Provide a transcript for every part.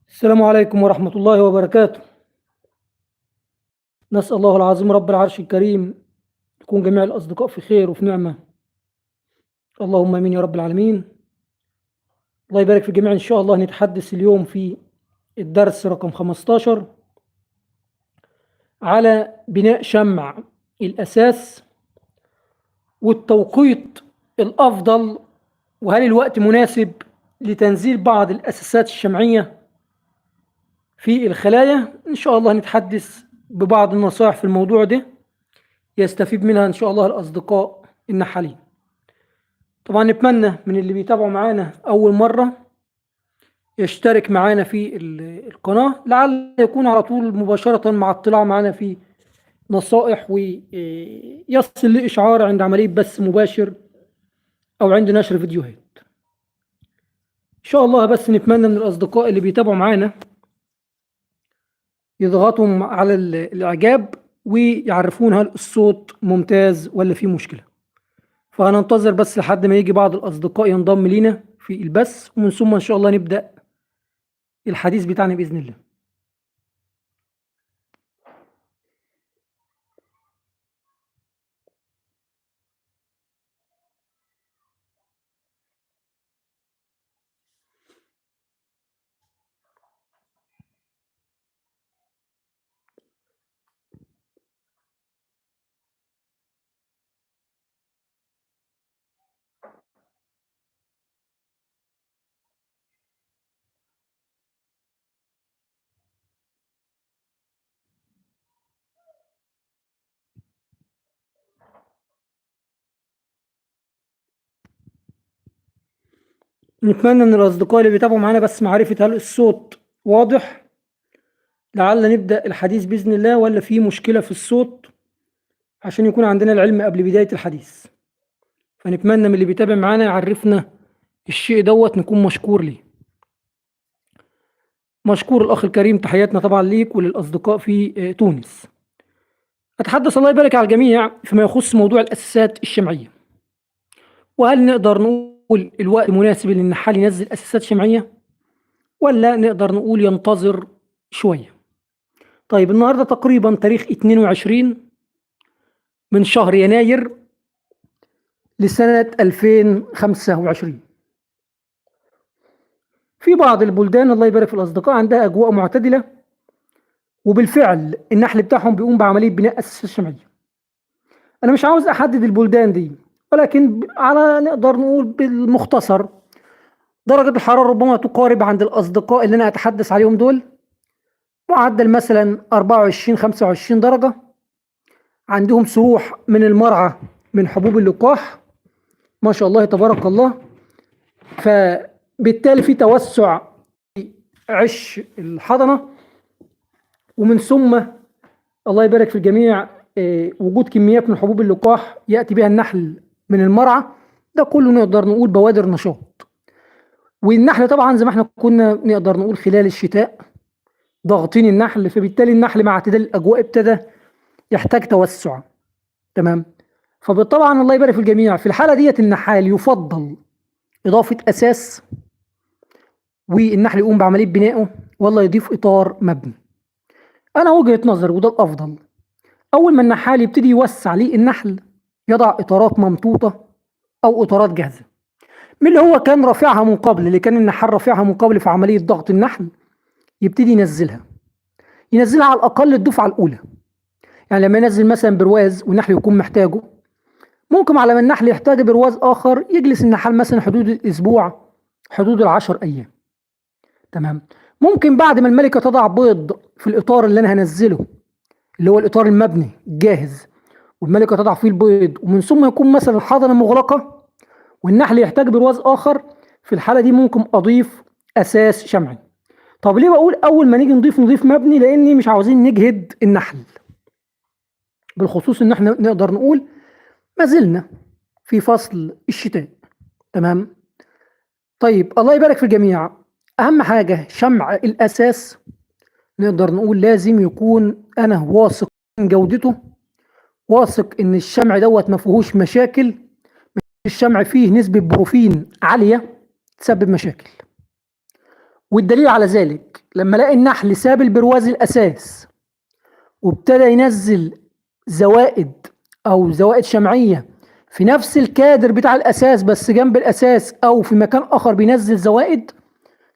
السلام عليكم ورحمة الله وبركاته. نسأل الله العظيم رب العرش الكريم يكون جميع الأصدقاء في خير وفي نعمة. اللهم آمين يا رب العالمين. الله يبارك في الجميع. إن شاء الله نتحدث اليوم في الدرس رقم 15 على بناء شمع الأساس والتوقيت الأفضل، وهل الوقت مناسب لتنزيل بعض الأساسات الشمعية في الخلايا. إن شاء الله نتحدث ببعض النصائح في الموضوع ده يستفيد منها إن شاء الله الأصدقاء النحالين. طبعا نتمنى من اللي بيتابعوا معانا أول مرة يشترك معانا في القناة، لعل يكون على طول مباشرة مع اطلاع معانا في نصائح ويصل لإشعار عند عملية بث مباشر أو عند نشر فيديوهات إن شاء الله. بس نتمنى من الأصدقاء اللي بيتابعوا معانا يضغطوا على الإعجاب ويعرفون هل الصوت ممتاز ولا فيه مشكلة. فهننتظر بس لحد ما يجي بعض الأصدقاء ينضم لينا في البث، ومن ثم إن شاء الله نبدأ الحديث بتاعنا بإذن الله. نتمنى من الأصدقاء اللي بيتابعوا معانا بس معرفة هل الصوت واضح، لعل نبدأ الحديث بإذن الله ولا في مشكلة في الصوت، عشان يكون عندنا العلم قبل بداية الحديث. فنتمنى من اللي بيتابع معانا يعرفنا الشيء دوت، نكون مشكور ليه. مشكور الأخ الكريم، تحياتنا طبعا ليك وللأصدقاء في تونس. أتحدث الله يبارك على الجميع فيما يخص موضوع الأساسات الشمعية، وهل نقدر نقول الوقت مناسب إن النحال ينزل أساسات شمعية ولا نقدر نقول ينتظر شوية. طيب النهاردة تقريبا تاريخ 22 من شهر يناير لسنة 2025. في بعض البلدان الله يبارك في الأصدقاء عندها أجواء معتدلة، وبالفعل النحل بتاعهم بيقوم بعملية بناء أساسات شمعية. أنا مش عاوز أحدد البلدان دي، ولكن على نقدر نقول بالمختصر درجة الحرارة ربما تقارب عند الأصدقاء اللي أنا أتحدث عليهم دول معدل مثلا 24-25 درجة. عندهم سروح من المرعى من حبوب اللقاح ما شاء الله تبارك الله، فبالتالي في توسع في عش الحضنة، ومن ثم الله يبارك في الجميع وجود كميات من حبوب اللقاح يأتي بها النحل من المرعى. ده كله نقدر نقول بوادر نشاط. والنحل طبعا زي ما احنا كنا نقدر نقول خلال الشتاء ضاغطين النحل، فبالتالي النحل مع اعتدال الأجواء ابتدى يحتاج توسع. تمام. فبالطبعا الله يبارك في الجميع في الحالة ديت النحال يفضل إضافة أساس والنحل يقوم بعملية بنائه، والله يضيف إطار مبني. أنا وجهة نظر وده الأفضل، أول ما النحال يبتدي يوسع ليه النحل يضع إطارات ممطوطة أو إطارات جاهزة من اللي هو كان رافعها من قبل، اللي كان النحال رافعها من قبل في عملية ضغط النحل، يبتدي ينزلها على الأقل الدفعة الأولى. يعني لما ينزل مثلا برواز والنحل يكون محتاجه، ممكن على ما النحل يحتاج برواز آخر يجلس النحال مثلا حدود الأسبوع، حدود 10 أيام. تمام. ممكن بعد ما الملكة تضع بيض في الإطار اللي أنا هنزله اللي هو الإطار المبني الجاهز، والملكة تضع فيه البيض، ومن ثم يكون مثلا الحضنة مغلقة والنحل يحتاج برواز آخر، في الحالة دي ممكن أضيف أساس شمعي. طب ليه بقول أول ما نيجي نضيف مبني؟ لأني مش عاوزين نجهد النحل، بالخصوص إن احنا نقدر نقول ما زلنا في فصل الشتاء. تمام. طيب الله يبارك في الجميع، أهم حاجة شمع الأساس نقدر نقول لازم يكون أنا واثق من جودته، واثق إن الشمع دوت ما فيهوش مشاكل، الشمع فيه نسبة بروفين عالية تسبب مشاكل. والدليل على ذلك لما الاقي النحل ساب البرواز الاساس وابتدى ينزل زوائد او زوائد شمعيه في نفس الكادر بتاع الاساس بس جنب الاساس او في مكان اخر بينزل زوائد،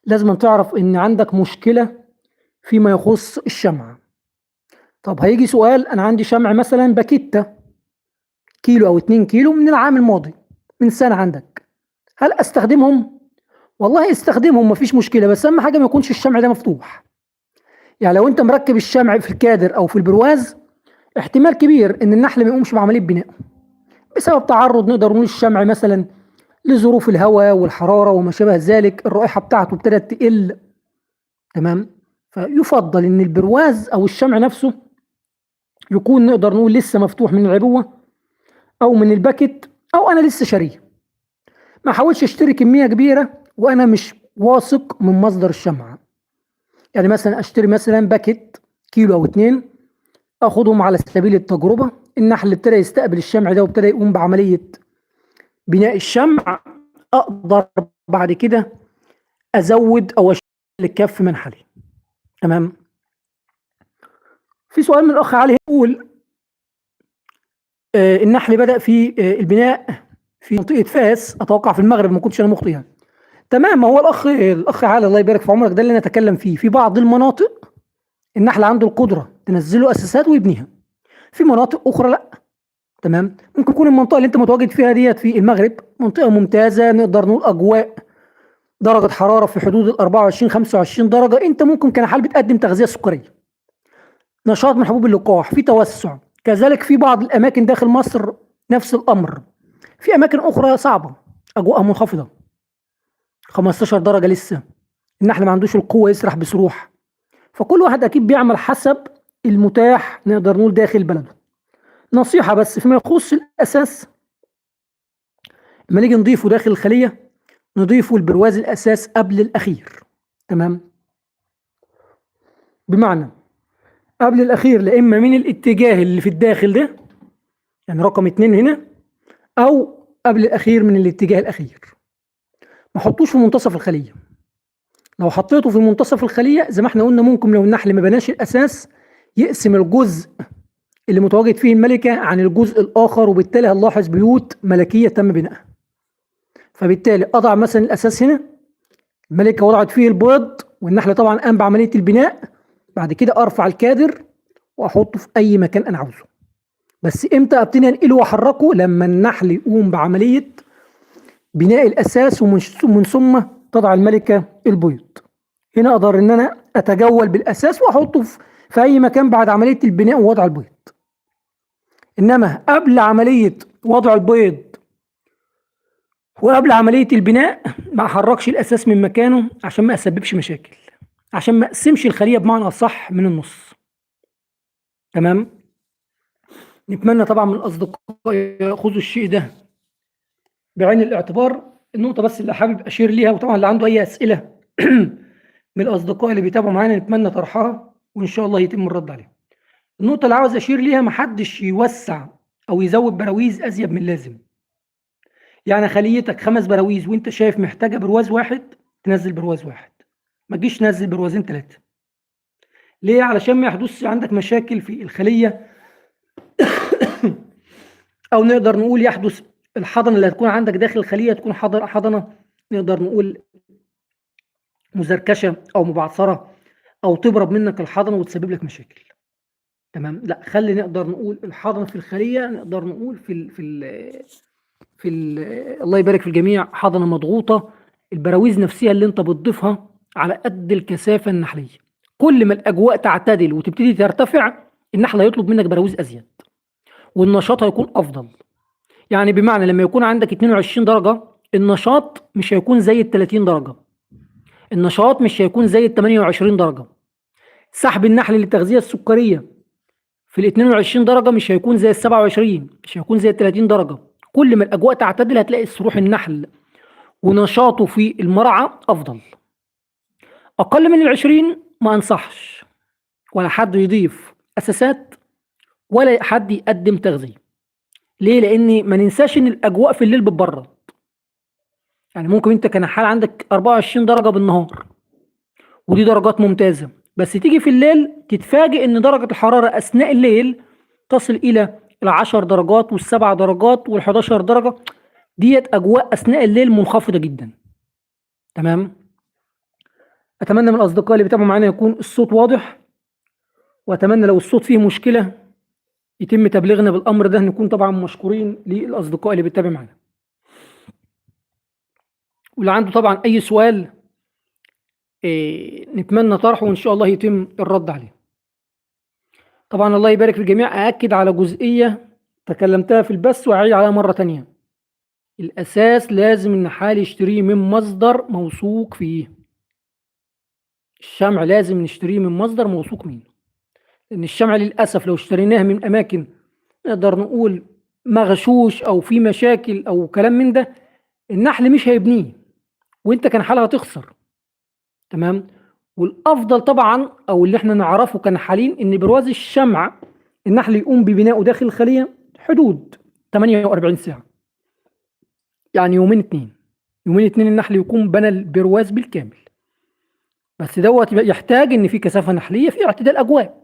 لازم تعرف ان عندك مشكله فيما يخص الشمع. طب هيجي سؤال، انا عندي شمع مثلا باكيتا كيلو او 2 كيلو من العام الماضي من سنه عندك، هل استخدمهم؟ والله استخدمهم مفيش مشكله، بس اهم حاجه ما يكونش الشمع ده مفتوح. يعني لو انت مركب الشمع في الكادر او في البرواز، احتمال كبير ان النحل ما يقومش بعمليه بناء بسبب تعرض نقدر نقول الشمع مثلا لظروف الهواء والحراره وما شابه ذلك، الرائحه بتاعته ابتدت تقل. تمام. فيفضل ان البرواز او الشمع نفسه يكون نقدر نقول لسه مفتوح من العبوه او من الباكت او انا لسه شاريه. ما احاولش اشتري كميه كبيره وانا مش واثق من مصدر الشمع. يعني مثلا اشتري مثلا باكت كيلو او 2، اخدهم على سبيل التجربه، النحل ابتدى يستقبل الشمع ده وابتدى يقوم بعمليه بناء الشمع، اقدر بعد كده ازود او اشيل الكف منحلي. تمام. في سؤال من الاخ علي يقول النحل بدأ في البناء في منطقة فاس، اتوقع في المغرب ما كنتش انا مخطئ يعني. تمام. ما هو الاخ علي الله يبارك في عمرك ده اللي نتكلم فيه، في بعض المناطق النحل عنده القدرة تنزله اساسات ويبنيها، في مناطق اخرى لا. تمام. ممكن تكون المنطقة اللي انت متواجد فيها ديت في المغرب منطقة ممتازة، نقدر نقول اجواء درجة حرارة في حدود ال 24 25 درجة، انت ممكن كنحال بتقدم تغذية سكرية، نشاط من حبوب اللقاح، في توسع. كذلك في بعض الاماكن داخل مصر نفس الامر، في اماكن اخرى صعبة اجواءها منخفضة 15 درجة لسه، النحل ما عندوش القوة يسرح بسروح. فكل واحد اكيد بيعمل حسب المتاح نقدر نقول داخل بلده. نصيحة بس فيما يخص الاساس، لما نيجي نضيفه داخل الخلية نضيفه البرواز الاساس قبل الاخير. تمام. بمعنى قبل الاخير، لا اما من الاتجاه اللي في الداخل ده يعني رقم 2 هنا، او قبل الاخير من الاتجاه الاخير. ما حطوش في منتصف الخليه. لو حطيته في منتصف الخليه زي ما احنا قلنا، ممكن لو النحل ما بناش الاساس يقسم الجزء اللي متواجد فيه الملكه عن الجزء الاخر، وبالتالي هنلاحظ بيوت ملكيه تم بنائها. فبالتالي اضع مثلا الاساس هنا، الملكه وضعت فيه البيض والنحل طبعا قام بعمليه البناء، بعد كده ارفع الكادر واحطه في اي مكان انا عاوزه. بس امتى ابتدي انقله واحركه؟ لما النحل يقوم بعمليه بناء الاساس ومن ثم تضع الملكه البيض. هنا اقدر ان انا اتجول بالاساس واحطه في اي مكان بعد عمليه البناء ووضع البيض. انما قبل عمليه وضع البيض وقبل عمليه البناء ما احركش الاساس من مكانه عشان ما اسببش مشاكل، عشان ما اقسمش الخليه بمعنى اصح من النص. تمام. نتمنى طبعا من الاصدقاء ياخذوا الشيء ده بعين الاعتبار. النقطه بس اللي حابب اشير ليها، وطبعا اللي عنده اي اسئله من الاصدقاء اللي بيتابعوا معانا نتمنى طرحها وان شاء الله يتم الرد عليها. النقطه اللي عاوز اشير ليها، محدش يوسع او يزود براويز ازيد من اللازم. يعني خليتك 5 براويز وانت شايف محتاجه برواز واحد، تنزل برواز واحد، ما تجيش تنزل بروازين 3. ليه؟ علشان ما يحدثش عندك مشاكل في الخليه او نقدر نقول يحدث الحضنه اللي هتكون عندك داخل الخليه تكون حضنه نقدر نقول مزركشه او مبعثره، او تبرد منك الحضنه وتسبب لك مشاكل. تمام. لا، خلي نقدر نقول الحضنه في الخليه نقدر نقول الله يبارك في الجميع حضنه مضغوطه، البراويز نفسها اللي انت بتضيفها على قد الكثافه النحليه. كل ما الاجواء تعتدل وتبتدي ترتفع النحل هيطلب منك براويز ازيد والنشاط هيكون افضل. يعني بمعنى لما يكون عندك 22 درجه النشاط مش هيكون زي ال 30 درجه، النشاط مش هيكون زي ال 28 درجه، سحب النحل للتغذيه السكريه في ال 22 درجه مش هيكون زي ال 27، مش هيكون زي ال 30 درجه. كل ما الاجواء تعتدل هتلاقي سروح النحل ونشاطه في المرعى افضل. اقل من ال 20 ما انصحش ولا حد يضيف اساسات ولا حد يقدم تغذيه. ليه؟ لان ما ننساش ان الاجواء في الليل بتبرد. يعني ممكن انت كنحال عندك 24 درجه بالنهار ودي درجات ممتازة. بس تيجي في الليل تتفاجئ ان درجة الحرارة اثناء الليل تصل الى ال10 درجات وال7 درجات وال11 درجة. ديت اجواء اثناء الليل منخفضة جدا. تمام. اتمنى من الاصدقاء اللي بيتابعوا معانا يكون الصوت واضح، واتمنى لو الصوت فيه مشكلة يتم تبليغنا بالامر ده، نكون طبعا مشكورين للاصدقاء اللي بيتابع معانا. واللي عنده طبعا اي سؤال نتمنى طرحه وان شاء الله يتم الرد عليه. طبعا الله يبارك في الجميع. أأكد على جزئية تكلمتها في البث وأعيد عليها مرة تانية. الأساس لازم النحال يشتريه من مصدر موثوق فيه. الشمع لازم نشتريه من مصدر موثوق منه، لأن الشمع للأسف لو اشتريناه من أماكن نقدر نقول مغشوش أو في مشاكل أو كلام من ده، النحل مش هيبنيه وأنت كنحال هتخسر. تمام. والأفضل طبعا أو اللي احنا نعرفه كنحالين إن برواز الشمع النحل يقوم ببنائه داخل الخلية حدود 48 ساعة، يعني يومين اتنين النحل يقوم بنى البرواز بالكامل. بس دوت يحتاج ان في كثافة نحلية، في اعتدال اجواء،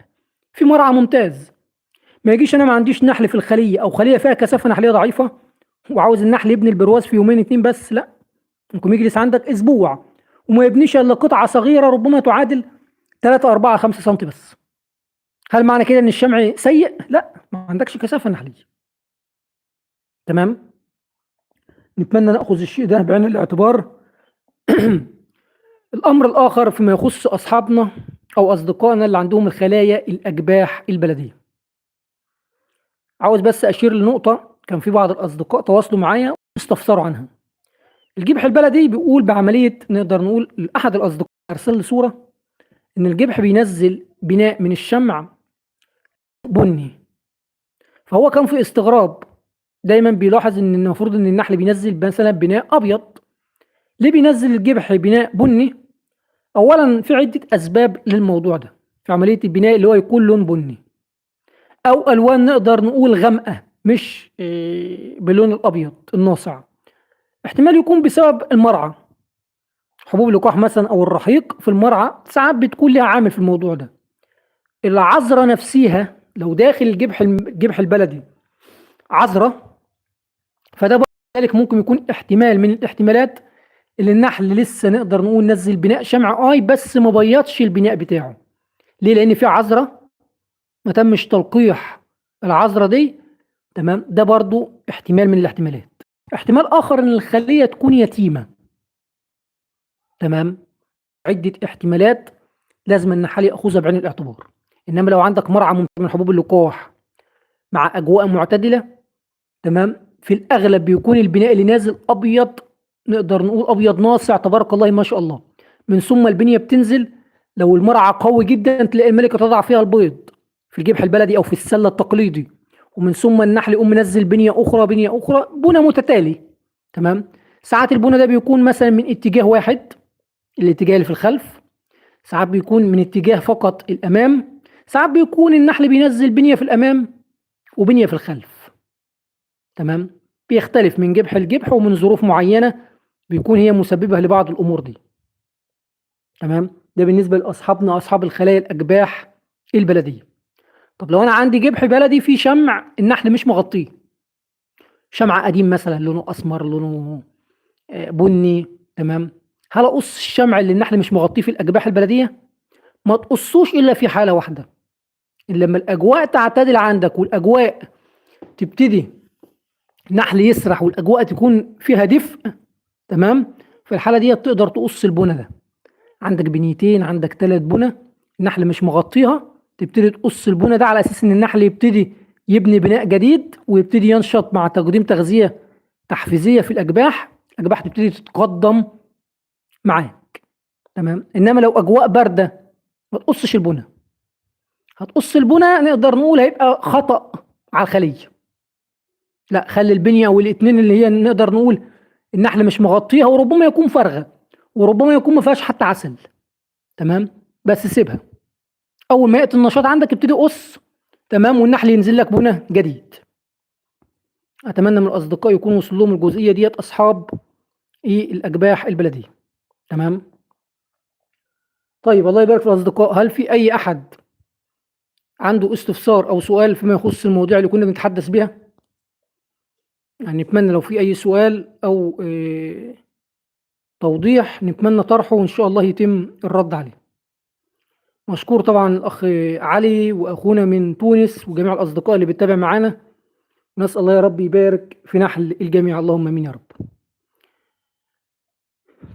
في مرعى ممتاز. ما يجيش انا ما عنديش نحل في الخلية او خلية فيها كثافة نحلية ضعيفة وعاوز النحل يبني البرواز في يومين اتنين بس، لا، ممكن يجلس عندك اسبوع وما يبنيش الا قطعة صغيرة ربما تعادل 3 4 5 سم بس. هل معنى كده ان الشمع سيء؟ لا، ما عندكش كثافة نحلية. تمام. نتمنى ناخذ الشيء ده بعين الاعتبار. الامر الاخر فيما يخص اصحابنا او اصدقائنا اللي عندهم الخلايا الاجباح البلديه. عاوز بس اشير لنقطه كان في بعض الاصدقاء تواصلوا معايا واستفسروا عنها. الجبح البلدي بيقول بعمليه، نقدر نقول احد الاصدقاء ارسل لي صوره ان الجبح بينزل بناء من الشمع بني، فهو كان في استغراب. دايما بيلاحظ ان المفروض ان النحل بينزل مثلا بناء ابيض، ليه بينزل الجبح بناء بني؟ اولا في عده اسباب للموضوع ده في عمليه البناء، اللي هو يكون لون بني او الوان نقدر نقول غامقه مش باللون الابيض الناصع. احتمال يكون بسبب المرعى، حبوب اللقاح مثلا او الرحيق في المرعى ساعات بتكون لها عامل في الموضوع ده. العذره نفسها لو داخل الجبح البلدي عذره، فده ذلك ممكن يكون احتمال من الاحتمالات اللي النحل لسه نقدر نقول نزل بناء شمع بس ما بيضش البناء بتاعه. ليه؟ لان في عذره ما تمش تلقيح العذره دي. تمام. ده برضو احتمال من الاحتمالات. احتمال اخر ان الخليه تكون يتيمه. تمام. عده احتمالات لازم النحال ياخذها بعين الاعتبار. انما لو عندك مرعى من حبوب اللقاح مع اجواء معتدله، تمام، في الاغلب بيكون البناء اللي نازل ابيض، نقدر نقول ابيض ناصع تبارك الله ما شاء الله. من ثم البنيه بتنزل، لو المرعى قوي جدا تلاقي الملكه تضع فيها البيض في الجبح البلدي او في السله التقليدي، ومن ثم النحل يقوم منزل بنيه اخرى بنى متتالي. تمام. ساعات البنى ده بيكون مثلا من اتجاه واحد، الاتجاه اللي في الخلف، ساعات بيكون من اتجاه فقط الامام، ساعات بيكون النحل بينزل بنيه في الامام وبنيه في الخلف. تمام. بيختلف من جبح لجبح ومن ظروف معينه بيكون هي مسببه لبعض الامور دي. تمام. ده بالنسبه لاصحابنا اصحاب الخلايا الاجباح البلديه. طب لو انا عندي جبح بلدي فيه شمع النحل مش مغطيه، شمع قديم مثلا لونه اسمر لونه بني، تمام، هل اقص الشمع اللي النحل مش مغطيه في الاجباح البلديه؟ ما تقصوش الا في حاله واحده، إن لما الاجواء تعتدل عندك والاجواء تبتدي النحل يسرح والاجواء تكون فيها دفء، تمام، في الحاله دي تقدر تقص البنى ده. عندك بنيتين، عندك 3 بنى النحل مش مغطيها، تبتدي تقص البنى ده على اساس ان النحل يبتدي يبني بناء جديد ويبتدي ينشط مع تقديم تغذيه تحفيزيه في الاجباح. الاجباح تبتدي تتقدم معاك. تمام. انما لو اجواء بارده ما تقصش البنى. هتقص البنى نقدر نقول هيبقى خطأ على الخليه. لا، خلي البنيه والاثنين اللي هي نقدر نقول النحل مش مغطيها وربما يكون فارغه وربما يكون ما فيهاش حتى عسل. تمام. بس سيبها، اول ما ياتي النشاط عندك ابتدي قص، تمام، والنحل ينزل لك بنى جديد. اتمنى من الاصدقاء يكونوا وصلوا لهم الجزئيه ديت اصحاب الاجباح البلديه. تمام. طيب الله يبارك في الأصدقاء، هل في أي أحد عنده استفسار أو سؤال فيما يخص المواضيع اللي كنا بنتحدث بها؟ يعني نتمنى لو في أي سؤال أو توضيح نتمنى طرحه وإن شاء الله يتم الرد عليه. مشكور طبعا الأخ علي وأخونا من تونس وجميع الأصدقاء اللي بتتابع معانا، نسأل الله يا رب يبارك في نحل الجميع، اللهم امين يا رب.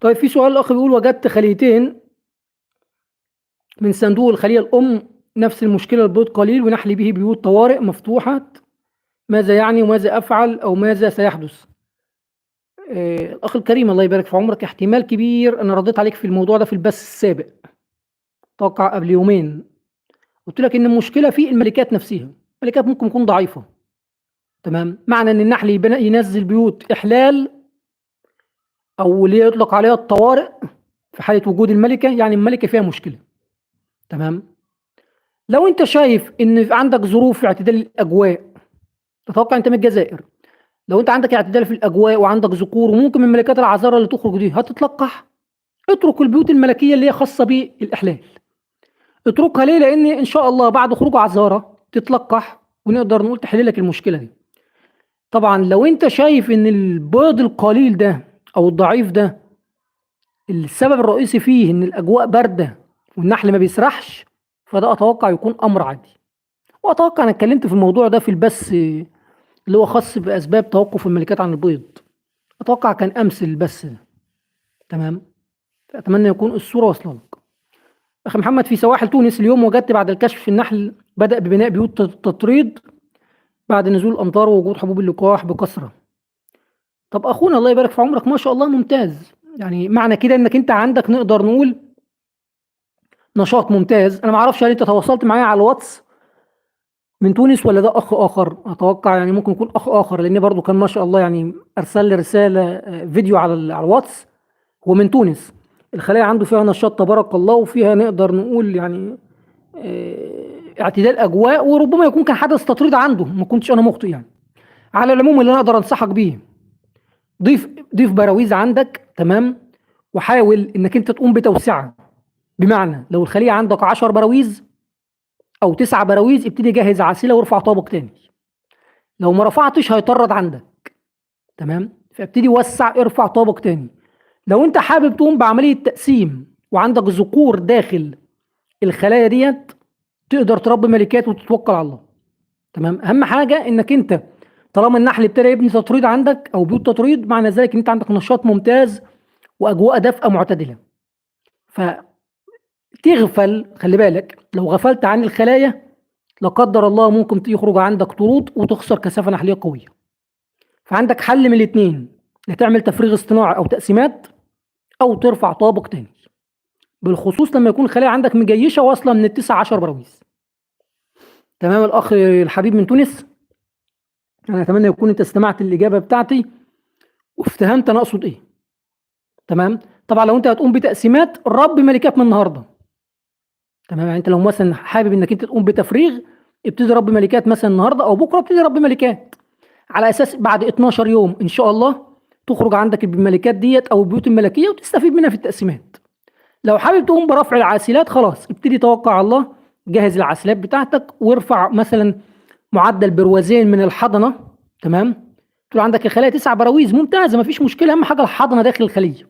طيب في سؤال الأخ بيقول: وجدت خليتين من صندوق الخلية الأم نفس المشكلة، البيض قليل ونحل به بيوت طوارئ مفتوحة، ماذا يعني وماذا أفعل أو ماذا سيحدث؟ الأخ الكريم الله يبارك في عمرك، احتمال كبير أنا رديت عليك في الموضوع ده في البث السابق، أتوقع قبل يومين، قلت لك إن المشكلة في الملكات نفسها، الملكات ممكن تكون ضعيفة، تمام؟ معنى إن النحل ينزل بيوت إحلال أو اللي يطلق عليها الطوارئ في حالة وجود الملكة، يعني الملكة فيها مشكلة، تمام؟ لو أنت شايف إن عندك ظروف في اعتدال الأجواء، تتوقع أنت من الجزائر، لو أنت عندك اعتدال في الأجواء وعندك ذكور وممكن من ملكات العذارى اللي تخرج دي هتتلقح، اترك البيوت الملكية اللي هي خاصة بالإحلال، اتركها ليه؟ لأن إن شاء الله بعد خروج عذارى تتلقح ونقدر نقول تحل لك المشكلة دي. طبعا لو أنت شايف إن البيض القليل ده أو الضعيف ده السبب الرئيسي فيه إن الأجواء باردة والنحل ما بيسرحش، فده أتوقع يكون أمر عادي، وأتوقع أنا اتكلمت في الموضوع ده في البث اللي هو خاص بأسباب توقف الملكات عن البيض، أتوقع كان أمس البث ده، تمام؟ فأتمنى يكون الصورة واصلة لك. أخي محمد، في سواحل تونس اليوم وجدت بعد الكشف النحل بدأ ببناء بيوت تطريد بعد نزول الأمطار ووجود حبوب اللقاح بكثرة. طب أخونا الله يبارك في عمرك، ما شاء الله ممتاز، يعني معنى كده إنك أنت عندك نقدر نقول نشاط ممتاز. أنا ما أعرفش هل أنت تواصلت معايا على الواتس من تونس ولا ده أخ آخر، أتوقع يعني ممكن يكون أخ آخر، لأن برضو كان ما شاء الله يعني أرسل لي رسالة فيديو على الواتس، هو من تونس، الخلايا عنده فيها نشاط تبارك الله وفيها نقدر نقول يعني اعتدال أجواء، وربما يكون كان حدث تطريد عنده، ما كنتش أنا مخطئ يعني. على العموم اللي أنا أقدر أنصحك بيه، ضيف براويز عندك، تمام؟ وحاول إنك أنت تقوم بتوسعة، بمعنى لو الخلية عندك 10 براويز أو 9 براويز ابتدي جهز عسيلة وارفع طابق تاني، لو ما رفعتش هيطرد عندك، تمام؟ فابتدي وسع ارفع طابق تاني. لو أنت حابب تقوم بعملية تقسيم وعندك ذكور داخل الخلايا ديت، تقدر تربي ملكات وتتوكل على الله، تمام؟ اهم حاجه انك انت طالما النحل ابتدى يبني تطريد عندك او بيوت تطريد، معنى ذلك ان انت عندك نشاط ممتاز واجواء دافئه معتدله. فتغفل، خلي بالك لو غفلت عن الخلايا لا قدر الله ممكن يخرج عندك طرود وتخسر كثافه نحليه قويه. فعندك حل من الاثنين، يا تعمل تفريغ اصطناعي او تقسيمات او ترفع طابق تاني، بالخصوص لما يكون الخلايا عندك مجيشه واصله من التسع 10 براويز. تمام الاخ الحبيب من تونس، انا اتمنى يكون انت استمعت الاجابه بتاعتي وافتهمت انا اقصد ايه، تمام؟ طبعا لو انت هتقوم بتقسيمات رب ملكات من النهارده، تمام؟ يعني انت لو مثلا حابب انك انت تقوم بتفريغ، ابتدي رب ملكات مثلا النهارده او بكره، ابتدي رب ملكات على اساس بعد 12 يوم ان شاء الله تخرج عندك الملكات ديت او البيوت الملكيه وتستفيد منها في التقسيمات. لو حابب تقوم برفع العاسلات خلاص ابتدي توكل على الله، جهز العاسلات بتاعتك وارفع مثلا معدل بروازين من الحضنه، تمام؟ تقول عندك الخلايا 9 براويز ممتازه، مفيش مشكله، اهم حاجه الحضنه داخل الخليه.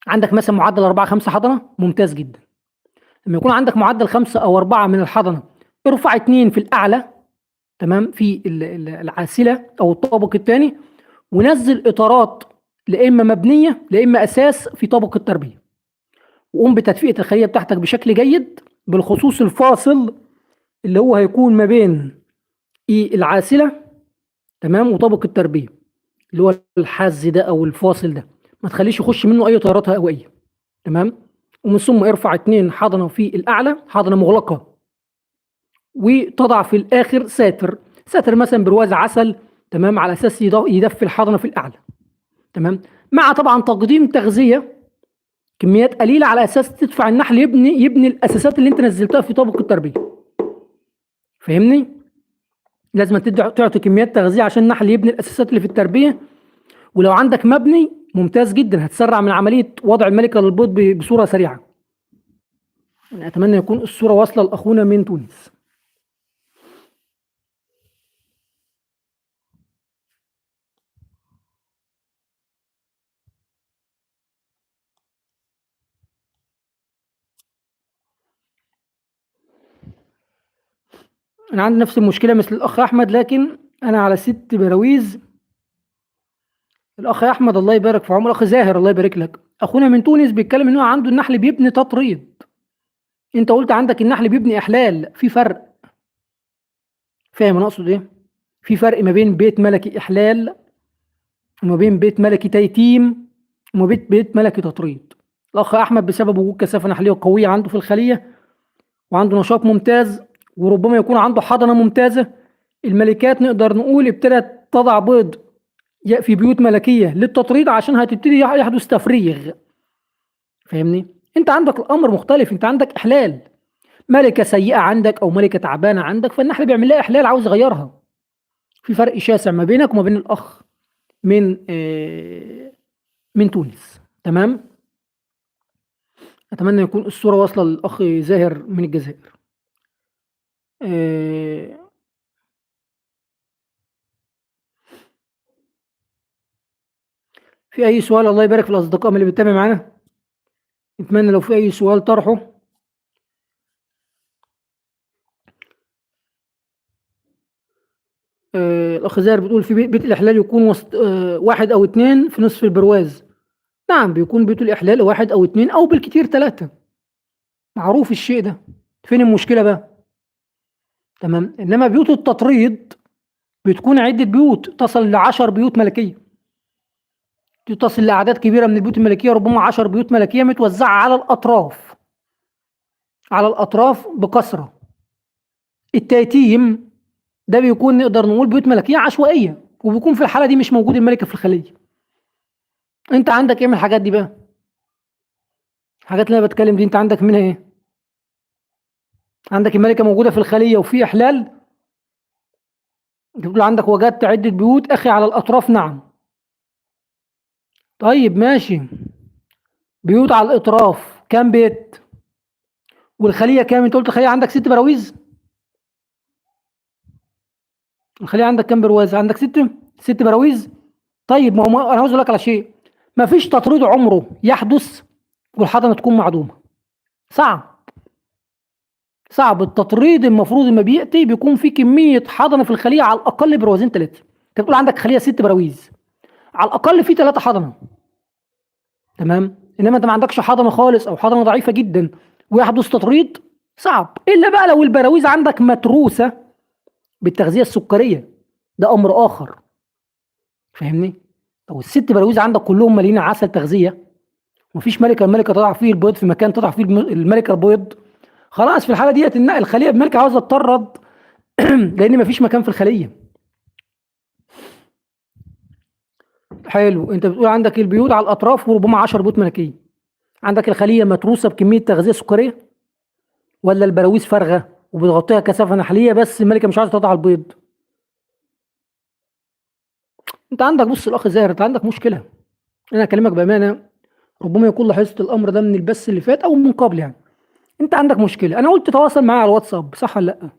عندك مثلا معدل 4 5 حضنه ممتاز جدا. لما يكون عندك معدل 5 او 4 من الحضنه، ارفع 2 في الاعلى، تمام؟ في العاسله او الطابق الثاني، ونزل اطارات لا اما مبنيه لا اما اساس في طابق التربيه، وقوم بتدفئه الخليه بتاعتك بشكل جيد، بالخصوص الفاصل اللي هو هيكون ما بين العاسله، تمام، وطابق التربيه اللي هو الحز ده او الفاصل ده، ما تخليش يخش منه اي تيارات هوائيه، تمام؟ ومن ثم ارفع 2 حضنه في الاعلى، حضنه مغلقه، وتضع في الاخر ساتر مثلا برواز عسل، تمام، على اساس يدفي الحضنه في الاعلى، تمام؟ مع طبعا تقديم تغذيه كميات قليله على اساس تدفع النحل يبني الاساسات اللي انت نزلتها في طابق التربيه. فاهمني؟ لازم تعطي كميات تغذيه عشان النحل يبني الاساسات اللي في التربيه. ولو عندك مبني ممتاز جدا، هتسرع من عمليه وضع الملكه للبيض بصوره سريعه. يعني اتمنى يكون الصوره واصله لاخونا من تونس. انا عندي نفس المشكله مثل الاخ احمد، لكن انا على 6 براويز. الاخ احمد الله يبارك في عمر، الاخ زاهر الله يبارك لك، اخونا من تونس بيتكلم ان هو عنده النحل بيبني تطريد. انت قلت عندك النحل بيبني احلال، في فرق. فاهم انا اقصد ايه؟ في فرق ما بين بيت ملكي احلال، وما بين بيت ملكي تيتيم، وما بين بيت ملكي تطريد. الاخ احمد بسبب وجود كثافه نحليه قويه عنده في الخليه، وعنده نشاط ممتاز، وربما يكون عنده حضنه ممتازه، الملكات نقدر نقول ابتدت تضع بيض في بيوت ملكيه للتطريد عشان هتبتدي يحدث تفريغ. فاهمني؟ انت عندك الامر مختلف، انت عندك احلال، ملكه سيئه عندك او ملكه تعبانه عندك، فالنحل بيعمل لها احلال عاوز يغيرها. في فرق شاسع ما بينك وما بين الاخ من من تونس. تمام. اتمنى يكون الصوره واصله للاخ زاهر من الجزائر. آه، في اي سؤال؟ الله يبارك في الاصدقاء من اللي بيتابع معانا. اتمنى لو في اي سؤال طرحه. الاخ زاهر بتقول في بيت الاحلال يكون وسط واحد او اتنين في نصف البرواز. نعم، بيكون بيت الاحلال واحد او اتنين او بالكتير ثلاثه، معروف الشيء ده. فين المشكله بقى؟ تمام. انما بيوت التطريد بتكون عده بيوت تصل ل10 بيوت ملكيه، تصل لاعداد كبيره من البيوت الملكيه، ربما 10 بيوت ملكيه متوزعه على الاطراف، على الاطراف بكثره. التيتيم ده بيكون نقدر نقول بيوت ملكيه عشوائيه، وبيكون في الحاله دي مش موجود الملكه في الخليه. انت عندك ايه من الحاجات دي بقى؟ الحاجات اللي انا بتكلم دي انت عندك منها ايه؟ عندك الملكه موجوده في الخليه وفي احلال؟ بتقول عندك وجدت عده بيوت اخي على الاطراف. نعم. طيب ماشي، بيوت على الاطراف كام بيت؟ والخليه كام؟ انت قلت الخليه عندك 6 براويز. الخليه عندك كام برواز؟ عندك 6 براويز. طيب ما هو انا عاوز اقول لك على شيء، ما فيش تطريد عمره يحدث والحضنه تكون معدومه. صعب، صعب التطريد. المفروض لما بياتي بيكون في كميه حضنه في الخليه على الاقل بروازين 3. انت بتقول عندك خليه 6 براويز، على الاقل في 3 حضنه. تمام. انما انت ما عندكش حضنه خالص او حضنه ضعيفه جدا ويحدث تطريد، صعب. الا بقى لو البراويز عندك متروسه بالتغذيه السكريه، ده امر اخر. فاهمني؟ لو ال6 براويز عندك كلهم مالين عسل تغذيه، ومفيش الملكه تضع فيه البيض في مكان تضع فيه الملكه البيض، خلاص في الحاله ديت الخليه الملكه عاوزه تطرد لان مفيش مكان في الخليه. حلو. انت بتقول عندك البيوت على الاطراف وربما 10 بيوت ملكيه، عندك الخليه متروسه بكميه تغذيه سكريه، ولا البراويز فارغه وبتغطيها كثافه نحليه بس الملكه مش عايزه تضع البيض؟ انت عندك، بص الاخ زاهر، انت عندك مشكله. انا اكلمك بامانه، ربما يكون لاحظت الامر ده من البث اللي فات او من قبل يعني. انت عندك مشكله. انا قلت تواصل معايا على الواتساب، صح ولا لا؟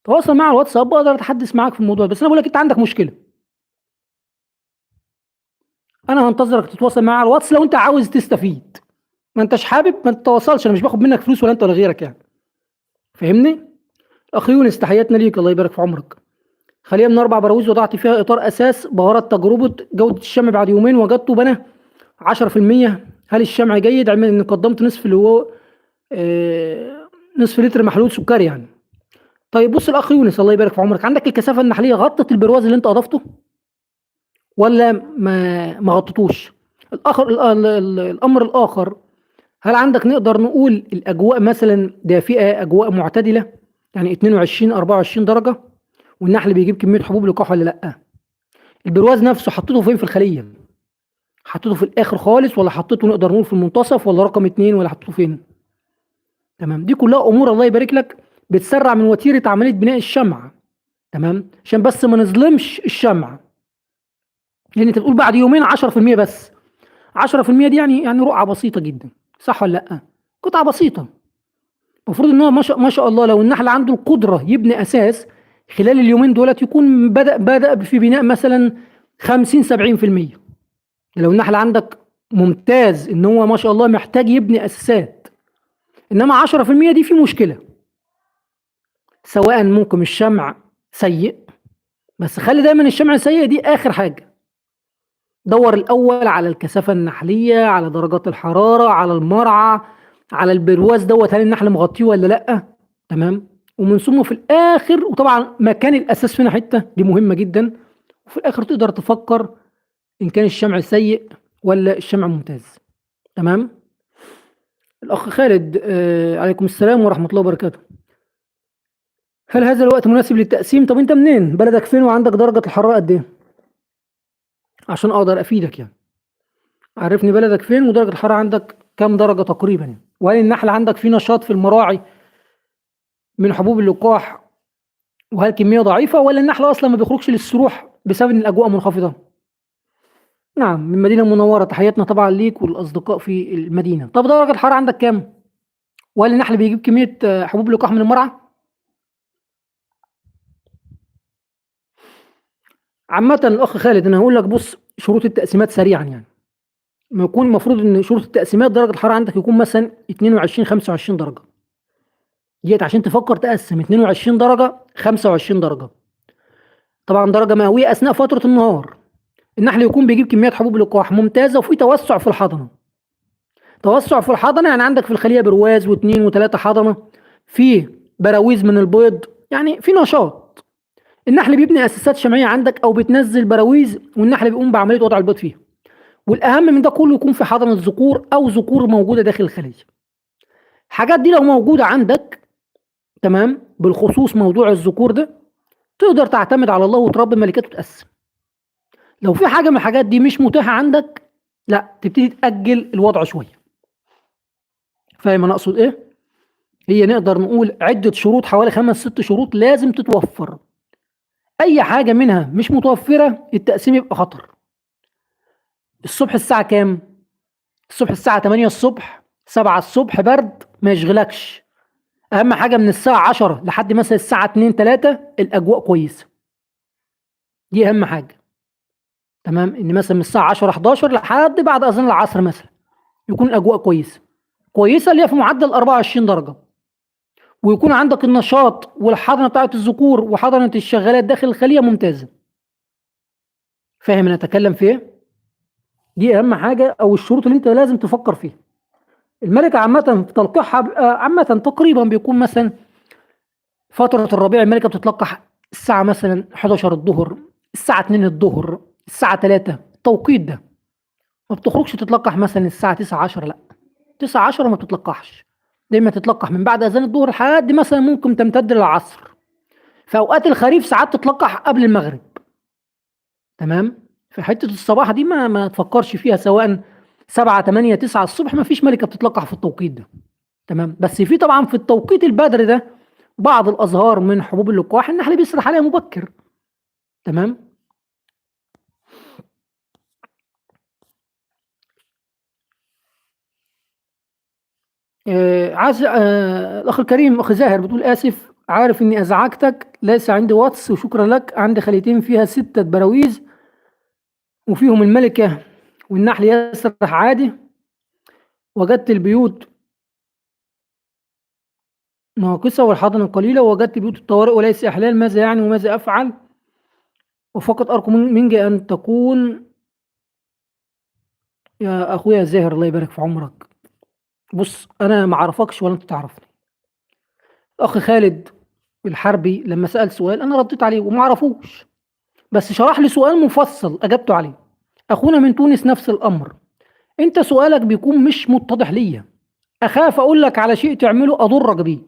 تواصل معايا على الواتساب واقدر اتحدث معاك في الموضوع، بس انا بقول لك انت عندك مشكله. انا هنتظرك تتواصل معايا على الواتس لو انت عاوز تستفيد. ما انتش حابب ما تتواصلش، انا مش باخد منك فلوس ولا انت ولا غيرك يعني. فاهمني؟ اخ يونس تحياتنا ليك، الله يبارك في عمرك. خليه من 4 براويز وضعت فيها اطار اساس بهارات تجربه جوده الشمع، بعد يومين وجدته بنى 10%. هل الشمع جيد؟ علما اني قدمت نصف اللي هو نصف لتر محلول سكري يعني. طيب بص الاخ يونس الله يبارك في عمرك، عندك الكثافه النحليه غطت البرواز اللي انت اضفته ولا ما غطتوش؟ الامر الاخر، هل عندك نقدر نقول الاجواء مثلا دافئه، اجواء معتدله، يعني 22 24 درجه، والنحل بيجيب كميه حبوب لقاح ولا لا؟ البرواز نفسه حطيته فين في الخليه؟ حطيته في الاخر خالص ولا حطيته نقدر نقول في المنتصف ولا رقم 2 ولا حطيته فين؟ تمام. دي كلها امور الله يبارك لك بتسرع من وتيره عمليه بناء الشمع. تمام. عشان بس ما نظلمش الشمع، لان انت بتقول بعد يومين 10% بس. 10% دي يعني رقعه بسيطه جدا، صح ولا لا؟ قطعه بسيطه. المفروض ان هو ما شاء الله لو النحل عنده القدره يبني اساس خلال اليومين دولت يكون بدأ في بناء مثلا 50 70%. لو النحل عندك ممتاز ان هو ما شاء الله محتاج يبني اساسات، انما 10% دي في مشكله، سواء ممكن الشمع سيء، بس خلي دايما الشمع السيء دي اخر حاجه. دور الاول على الكثافه النحليه، على درجات الحراره، على المرعى، على البرواز دوت هل النحل مغطيه ولا لا. تمام. ومن ثم في الاخر، وطبعا مكان الاساس فينا حته دي مهمه جدا، وفي الاخر تقدر تفكر ان كان الشمع سيء ولا الشمع ممتاز. تمام. الاخ خالد، عليكم السلام ورحمه الله وبركاته. هل هذا الوقت مناسب للتقسيم؟ طب انت منين؟ بلدك فين وعندك درجه الحراره قد ايه عشان اقدر افيدك يعني؟ عرفني بلدك فين ودرجة الحرارة عندك كام درجة تقريبا يعني. وهل النحل عندك فيه نشاط في المراعي من حبوب اللقاح، وهل كمية ضعيفة ولا النحل أصلا ما بيخرجش للسروح بسبب إن الأجواء منخفضة؟ نعم، من مدينة منورة، تحياتنا طبعا ليك والأصدقاء في المدينة. طب درجة الحرارة عندك كام؟ وهل النحل بيجيب كمية حبوب لقاح من المرعى؟ عامة الأخ خالد، أنا هقول لك بص شروط التقسيمات سريعا يعني. ما يكون المفروض إن شروط التقسيمات درجة الحرارة عندك يكون مثلا 22 25 درجة. ديت عشان تفكر تقسم 22 درجة 25 درجة. طبعا درجة مئوية أثناء فترة النهار. النحل يكون بيجيب كميات حبوب لقاح ممتازة وفي توسع في الحضنة. توسع في الحضنة يعني عندك في الخلية برواز واثنين وثلاثة حضنة، في براويز من البيض، يعني في نشاط. النحل بيبني أساسات شمعية عندك أو بتنزل براويز، والنحل بيقوم بعملية وضع البيض فيها. والأهم من ده كله يكون في حضنة ذكور أو ذكور موجودة داخل الخلية. الحاجات دي لو موجودة عندك، تمام، بالخصوص موضوع الذكور ده، تقدر تعتمد على الله وتربي ملكات وتقسم. لو في حاجة من الحاجات دي مش متاحة عندك، لا تبتدي تأجل الوضع شوية. فاهم أنا أقصد إيه؟ هي نقدر نقول عدة شروط، حوالي 5 6 شروط لازم تتوفر. أي حاجة منها مش متوفرة التقسيم يبقى خطر. الصبح الساعة كام؟ الصبح الساعة 8 الصبح 7 الصبح برد ما يشغلكش. أهم حاجة من الساعة 10 لحد مثلا الساعة 2 3 الأجواء كويسة. دي أهم حاجة. تمام، إن مثلا من الساعة 10 11 لحد بعد أذان العصر مثلا يكون الأجواء كويسة. كويسة اللي هي في معدل 24 درجة، ويكون عندك النشاط والحضنة بتاعت الذكور وحضنة الشغالات داخل الخلية ممتازة. فاهم أنا أتكلم في إيه؟ دي أهم حاجة أو الشروط اللي أنت لازم تفكر فيها. الملكة عامة في تلقيحها عامة تقريبا بيكون مثلا فترة الربيع الملكة بتتلقح الساعة مثلا 11 الظهر، الساعة 2 الظهر، الساعة 3، التوقيت ده. ما بتخرجش تتلقح مثلا الساعة 9 10، لا 9 10 ما بتتلقحش. دايما تتلقح من بعد أذان الظهر لحد مثلا ممكن تمتد للعصر. في أوقات الخريف ساعات تتلقح قبل المغرب. تمام. في حتة الصباح دي ما تفكرش فيها، سواء 7 8 9 الصبح ما فيش ملكة بتتلقح في التوقيت ده. تمام. بس في طبعا في التوقيت البدري ده بعض الأزهار من حبوب اللقاح النحل بيسرح عليها مبكر. تمام. عايز الأخ الكريم أخ زاهر بتقول آسف عارف إني أزعجتك، ليس عندي واتس وشكرا لك. عندي خليتين فيها 6 براويز وفيهم الملكة والنحل يسرح عادي. وجدت البيوت ناقصة والحضنة قليلة، ووجدت بيوت الطوارئ وليس إحلال. ماذا يعني وماذا أفعل؟ وفقط أرجو منك أن تكون يا أخويا زاهر الله يبارك في عمرك. بص أنا ما أعرفكش ولا أنت تعرفني. الأخ خالد الحربي لما سأل سؤال أنا رديت عليه وما أعرفوش، بس شرح لي سؤال مفصل أجبته عليه. أخونا من تونس نفس الأمر. أنت سؤالك بيكون مش متضح ليا، أخاف أقول لك على شيء تعمله أضرك بيه،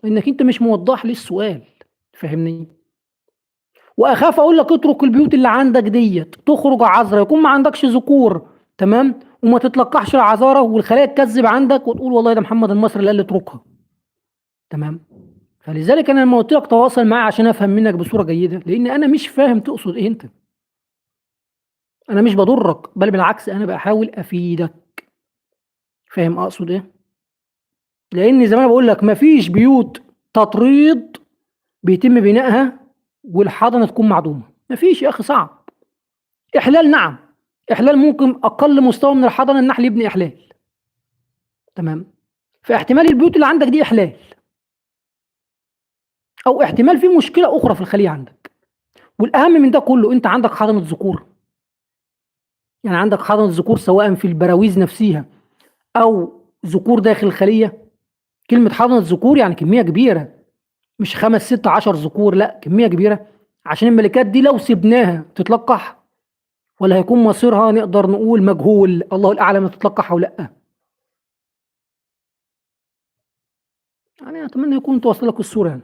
لأنك أنت مش موضح لي السؤال. فهمني؟ وأخاف أقول لك اترك البيوت اللي عندك ديت تخرج عذرة، يكون ما عندكش ذكور، تمام، وما تتلقحش العذارة والخلايا تكذب عندك وتقول والله ده محمد المصري اللي قال لي اتركها. تمام. فلذلك انا لما قلت لك تواصل معايا عشان افهم منك بصوره جيده، لان انا مش فاهم تقصد ايه انت. انا مش بضرك، بل بالعكس انا بحاول افيدك. فاهم اقصد ايه؟ لان زي ما انا بقول لك مفيش بيوت تطريد بيتم بنائها والحضنه تكون معدومه. مفيش يا اخي، صعب. احلال نعم، احلال ممكن اقل مستوى من الحضنه النحل يبني احلال، تمام. فاحتمال البيوت اللي عندك دي احلال، او احتمال في مشكله اخرى في الخليه عندك. والاهم من ده كله، انت عندك حضنه ذكور، يعني عندك حضنه ذكور سواء في البراويز نفسها او ذكور داخل الخليه. كلمه حضنه ذكور يعني كميه كبيره، مش 5 6 10 ذكور، لا كميه كبيره. عشان الملكات دي لو سبناها تتلقح، ولا هيكون مصيرها نقدر نقول مجهول، الله الاعلم تتلقح او لا. يعني اتمنى يكون توصل لك الصوره يعني.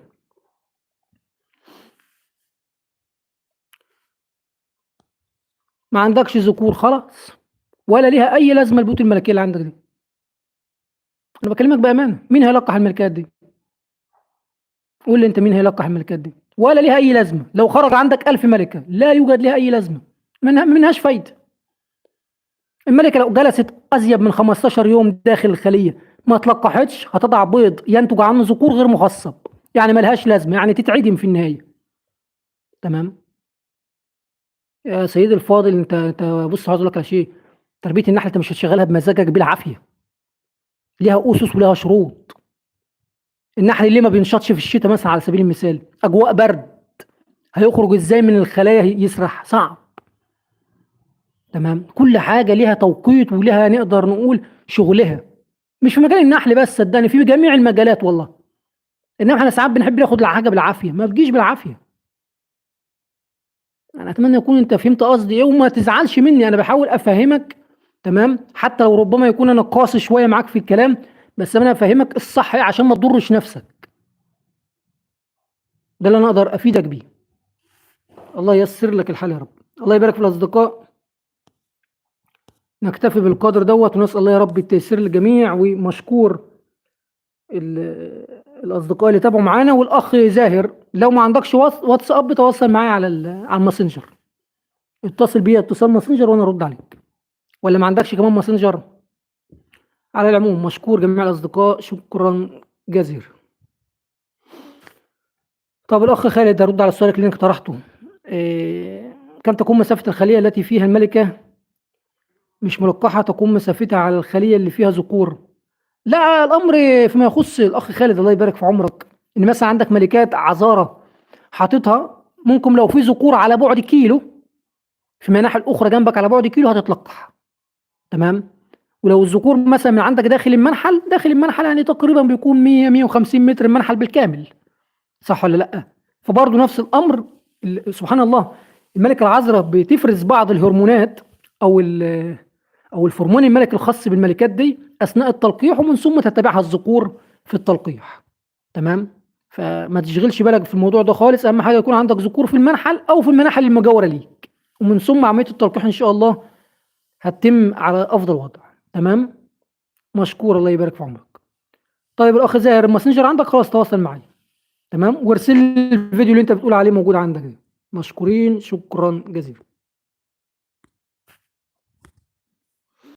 ما عندكش ذكور خلاص، ولا ليها اي لازمه البيوت الملكيه اللي عندك دي. انا بكلمك بامانه، مين هيلقح الملكات دي؟ قول لي انت مين هيلقح الملكات دي؟ ولا ليها اي لازمه. لو خرج عندك 1000 ملكه لا يوجد لها اي لازمه، منهاش فايده. الملكه لو جلست ازيد من 15 يوم داخل الخليه ما تلقحتش، هتضع بيض ينتج عنه ذكور غير مخصب، يعني ملهاش لازمه، يعني تتعدم في النهايه، تمام. يا سيدي الفاضل، انت بص، عاوز اقول لك على شيء. تربيه النحل انت مش هتشغلها بمزاجك بالعافيه، ليها اسس ولها شروط. النحل اللي ما بينشطش في الشتاء مثلا على سبيل المثال، اجواء برد، هيخرج ازاي من الخلايا يسرح؟ صعب، تمام. كل حاجه ليها توقيت ولها نقدر نقول شغلها، مش في مجال النحل بس، صدقني في جميع المجالات والله. انما احنا ساعات بنحب ناخد الحاجه بالعافيه، ما بتجيش بالعافيه. انا اتمنى يكون انت فهمت قصدي ايه، وما تزعلش مني، انا بحاول افهمك، تمام. حتى لو ربما يكون انا قاسي شويه معاك في الكلام، بس انا افهمك الصح ايه عشان ما تضرش نفسك. ده اللي انا اقدر افيدك بيه. الله ييسر لك الحال يا رب. الله يبارك في الاصدقاء. نكتفي بالقدر دوت، ونسال الله يا رب التيسير للجميع. ومشكور الاصدقاء اللي تابعوا معانا. والاخ زاهر، لو ما عندكش واتساب تواصل معايا على الماسنجر، اتصل بيا اتصال ماسنجر وانا ارد عليك. ولا ما عندكش كمان ماسنجر؟ على العموم مشكور جميع الاصدقاء، شكرا جزيلا. طب الاخ خالد، هرد على السؤال اللي انك طرحته. كم تكون مسافه الخليه التي فيها الملكه مش ملقحه تكون مسافتها على الخليه اللي فيها ذكور؟ لا، الامر فيما يخص الاخ خالد، الله يبارك في عمرك، ان مثلا عندك ملكات عذاره حاططها، ممكن لو في ذكور على بعد كيلو في مناحي الاخرى جنبك على بعد كيلو هتتلقح، تمام. ولو الذكور مثلا من عندك داخل المنحل يعني تقريبا بيكون 100 150 متر المنحل بالكامل، صح ولا لا؟ فبرضه نفس الامر. سبحان الله، الملكه العذراء بتفرز بعض الهرمونات او او الفرمون الملكي الخاص بالملكات دي اثناء التلقيح، ومن ثم تتبعها الذكور في التلقيح، تمام. فما تشغلش بالك في الموضوع ده خالص، اهم حاجه يكون عندك ذكور في المنحل او في المناحل المجاوره ليك، ومن ثم عمليه التلقيح ان شاء الله هتتم على افضل وضع، تمام. مشكور، الله يبارك في عمرك. طيب الاخ زاهر، الماسنجر عندك خلاص، تواصل معي، تمام. وارسل لي الفيديو اللي انت بتقول عليه موجود عندك ده. مشكورين، شكرا جزيلا.